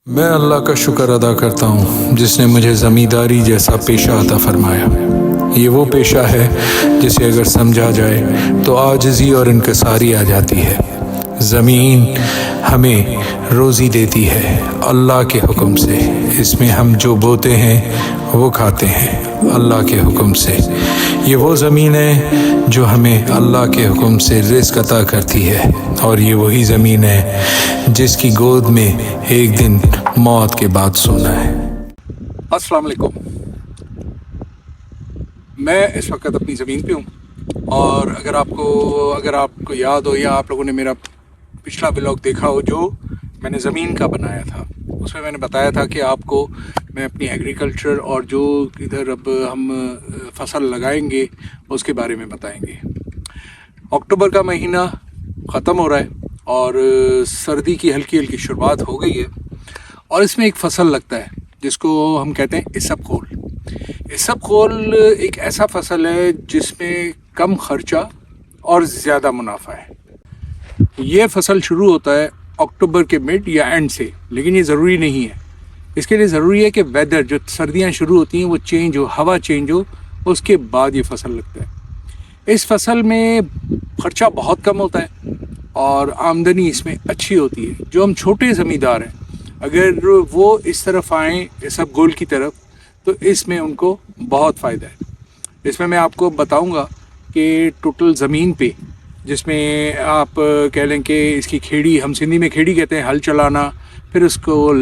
मैं अल्लाह का शुक्र अदा करता हूँ जिसने मुझे ज़मींदारी जैसा पेशा अता फरमाया। ये वो पेशा है जिसे अगर समझा जाए तो आजिज़ी और इनकिसारी आ जाती है। ज़मीन हमें रोज़ी देती है अल्लाह के हुक्म से। इसमें हम जो बोते हैं वो खाते हैं अल्लाह के हुक्म से। ये वो ज़मीन है जो हमें अल्लाह के हुक्म से रिज़्क़ अता करती है, और ये वही ज़मीन है जिसकी गोद में एक दिन मौत के बाद सोना है। अस्सलाम वालेकुम। मैं इस वक्त अपनी ज़मीन पे हूँ, और अगर आपको याद हो या आप लोगों ने मेरा पिछला व्लॉग देखा हो जो मैंने ज़मीन का बनाया था, उसमें मैंने बताया था कि आपको मैं अपनी एग्रीकल्चर और जो इधर अब हम फसल लगाएंगे उसके बारे में बताएंगे। अक्टूबर का महीना ख़त्म हो रहा है और सर्दी की हल्की हल्की शुरुआत हो गई है, और इसमें एक फसल लगता है जिसको हम कहते हैं इसबगोल। इसबगोल एक ऐसा फसल है जिसमें कम खर्चा और ज़्यादा मुनाफा है। ये फसल शुरू होता है अक्टूबर के मिड या एंड से, लेकिन ये ज़रूरी नहीं है। इसके लिए ज़रूरी है कि वेदर, जो सर्दियाँ शुरू होती हैं वो चेंज हो, हवा चेंज हो, उसके बाद ये फसल लगता है। इस फसल में खर्चा बहुत कम होता है और आमदनी इसमें अच्छी होती है। जो हम छोटे ज़मींदार हैं, अगर वो इस तरफ आएँ इसबगोल की तरफ, तो इसमें उनको बहुत फ़ायदा है। इसमें मैं आपको बताऊंगा कि टोटल ज़मीन पे, जिसमें आप कह लें कि इसकी खेड़ी, हम सिंधी में खेड़ी कहते हैं, हल चलाना, फिर उसको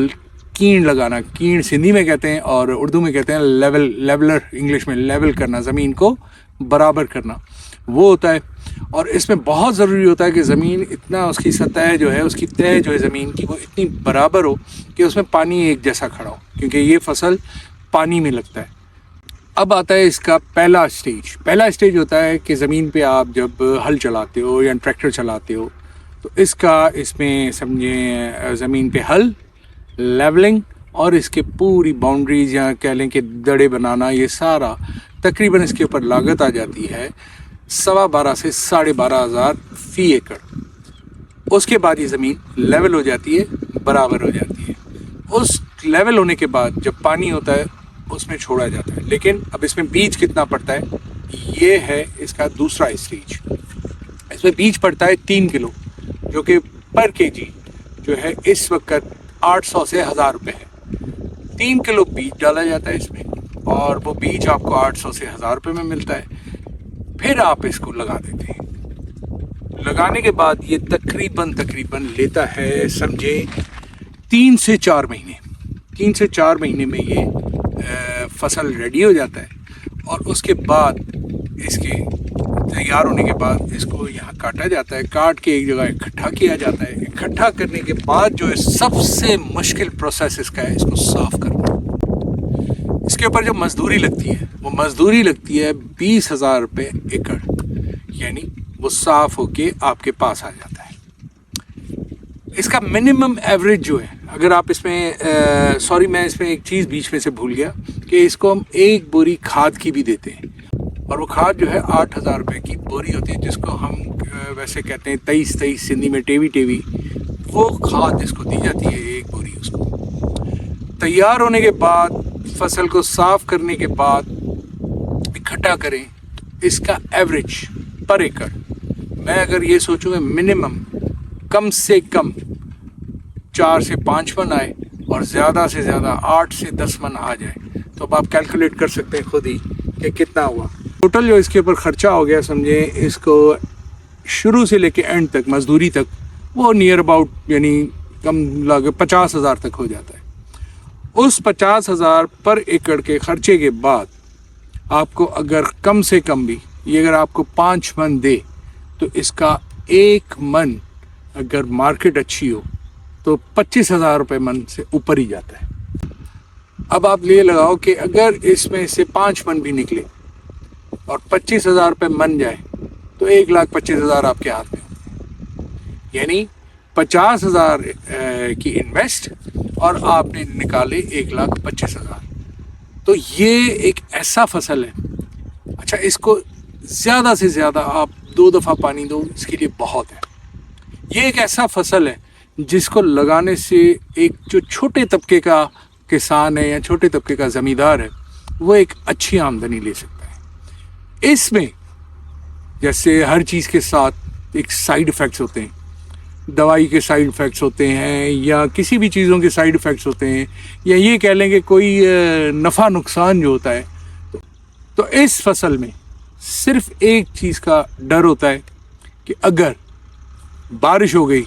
कीण लगाना, कीण सिंधी में कहते हैं और उर्दू में कहते हैं लेवलर, इंग्लिश में लेवल करना, ज़मीन को बराबर करना, वो होता है। और इसमें बहुत ज़रूरी होता है कि ज़मीन इतना, उसकी सतह जो है, उसकी तह जो है ज़मीन की, वो इतनी बराबर हो कि उसमें पानी एक जैसा खड़ा हो, क्योंकि ये फसल पानी में लगता है। अब आता है इसका पहला स्टेज होता है कि ज़मीन पे आप जब हल चलाते हो या ट्रैक्टर चलाते हो, तो इसमें समझें ज़मीन पे हल, लेवलिंग और इसके पूरी बाउंड्रीज या कह लें कि दड़े बनाना, ये सारा तकरीबन इसके ऊपर लागत आ जाती है 12,500 से 12,500 फ़ी एकड़। उसके बाद ये ज़मीन लेवल हो जाती है, बराबर हो जाती है। उस लेवल होने के बाद जब पानी होता है उसमें छोड़ा जाता है। लेकिन अब इसमें बीज कितना पड़ता है, ये है इसका दूसरा स्टेज। इसमें बीज पड़ता है 3 किलो, जो कि पर केजी जो है इस वक्त 800 से 1000 रुपये है। 3 किलो बीज डाला जाता है इसमें, और वो बीज आपको 800 से 1000 रुपये में मिलता है। फिर आप इसको लगा देते हैं। लगाने के बाद ये तकरीबन लेता है, समझे 3 से 4 महीने। 3 से 4 महीने में ये फसल रेडी हो जाता है, और उसके बाद इसके तैयार होने के बाद इसको यहाँ काटा जाता है। काट के एक जगह इकट्ठा किया जाता है। इकट्ठा करने के बाद जो है सबसे मुश्किल प्रोसेस इसका है इसको साफ़ करना। इसके ऊपर जो मज़दूरी लगती है, वो मज़दूरी लगती है 20,000 रुपये एकड़, यानी वो साफ़ होके आपके पास आ जाता है। इसका मिनिमम एवरेज जो है, अगर आप इसमें सॉरी मैं इसमें एक चीज़ बीच में से भूल गया कि इसको हम एक बोरी खाद की भी देते हैं, और वो खाद जो है 8,000 रुपये की बोरी होती है, जिसको हम वैसे कहते हैं 23 सिंधी में टेवी, वो खाद इसको दी जाती है, एक बोरी। उसको तैयार होने के बाद, फसल को साफ़ करने के बाद इकट्ठा करें, इसका एवरेज पर एकड़ मैं अगर ये सोचूँ मिनिमम कम से कम 4 से 5 मन आए और ज़्यादा से ज़्यादा 8 से 10 मन आ जाए, तो अब आप कैलकुलेट कर सकते हैं खुद ही कि कितना हुआ टोटल जो इसके ऊपर ख़र्चा हो गया। समझे इसको शुरू से लेके एंड तक, मज़दूरी तक, वो नियर अबाउट यानी कम लागत 50,000 तक हो जाता है। उस 50,000 पर एकड़ के ख़र्चे के बाद आपको अगर कम से कम भी ये अगर आपको 5 मन दे, तो इसका 1 मन अगर मार्केट अच्छी हो तो 25,000 रुपये मन से ऊपर ही जाता है। अब आप ये लगाओ कि अगर इसमें से 5 मन भी निकले और 25,000 रुपये मन जाए, तो 1,25,000 आपके हाथ में होते हैं। यानी 50,000 की इन्वेस्ट और आपने निकाले 1,25,000। तो ये एक ऐसा फसल है। अच्छा, इसको ज़्यादा से ज़्यादा आप 2 दफ़ा पानी दो, इसके लिए बहुत है। ये एक ऐसा फसल है जिसको लगाने से एक जो छोटे तबके का किसान है या छोटे तबके का ज़मींदार है वो एक अच्छी आमदनी ले सकता है। इसमें जैसे हर चीज़ के साथ एक साइड इफ़ेक्ट्स होते हैं, दवाई के साइड इफ़ेक्ट्स होते हैं या किसी भी चीज़ों के साइड इफ़ेक्ट्स होते हैं, या ये कह लें कि कोई नफ़ा नुकसान जो होता है, तो इस फसल में सिर्फ एक चीज़ का डर होता है कि अगर बारिश हो गई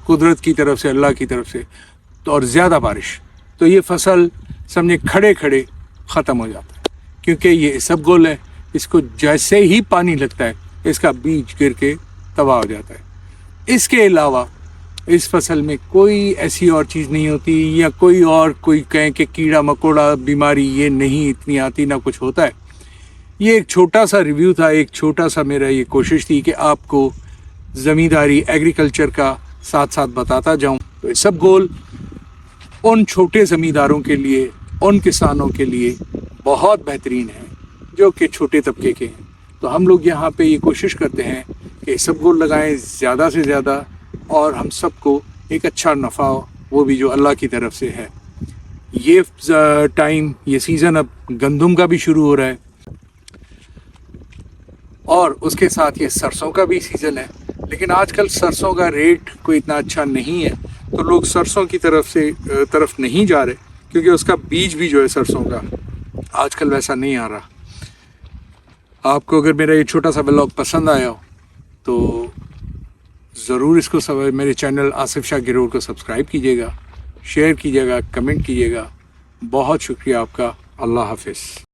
कुदरत की तरफ से, अल्लाह की तरफ से, तो और ज़्यादा बारिश, तो ये फसल समझे खड़े खड़े ख़त्म हो जाता है, क्योंकि ये इसबगोल है, इसको जैसे ही पानी लगता है इसका बीज गिर के तबाह हो जाता है। इसके अलावा इस फसल में कोई ऐसी और चीज़ नहीं होती, या कोई कहें कि कीड़ा मकोड़ा बीमारी ये नहीं इतनी आती, ना कुछ होता है। ये एक छोटा सा रिव्यू था, एक छोटा सा मेरा ये कोशिश थी कि आपको ज़मींदारी एग्रीकल्चर का साथ साथ बताता जाऊं। तो इसबगोल उन छोटे ज़मींदारों के लिए, उन किसानों के लिए बहुत बेहतरीन है जो कि छोटे तबके के हैं। तो हम लोग यहाँ पे ये कोशिश करते हैं कि इसबगोल लगाएं ज़्यादा से ज़्यादा, और हम सबको एक अच्छा नफ़ा हो, वो भी जो अल्लाह की तरफ से है। ये टाइम, ये सीज़न अब गंदम का भी शुरू हो रहा है, और उसके साथ ये सरसों का भी सीज़न है। लेकिन आजकल सरसों का रेट कोई इतना अच्छा नहीं है, तो लोग सरसों की तरफ नहीं जा रहे, क्योंकि उसका बीज भी जो है सरसों का आजकल वैसा नहीं आ रहा। आपको अगर मेरा ये छोटा सा ब्लॉग पसंद आया हो तो ज़रूर इसको मेरे चैनल आसिफ शाह गिरोर को सब्सक्राइब कीजिएगा, शेयर कीजिएगा, कमेंट कीजिएगा। बहुत शुक्रिया आपका। अल्लाह हाफिज़।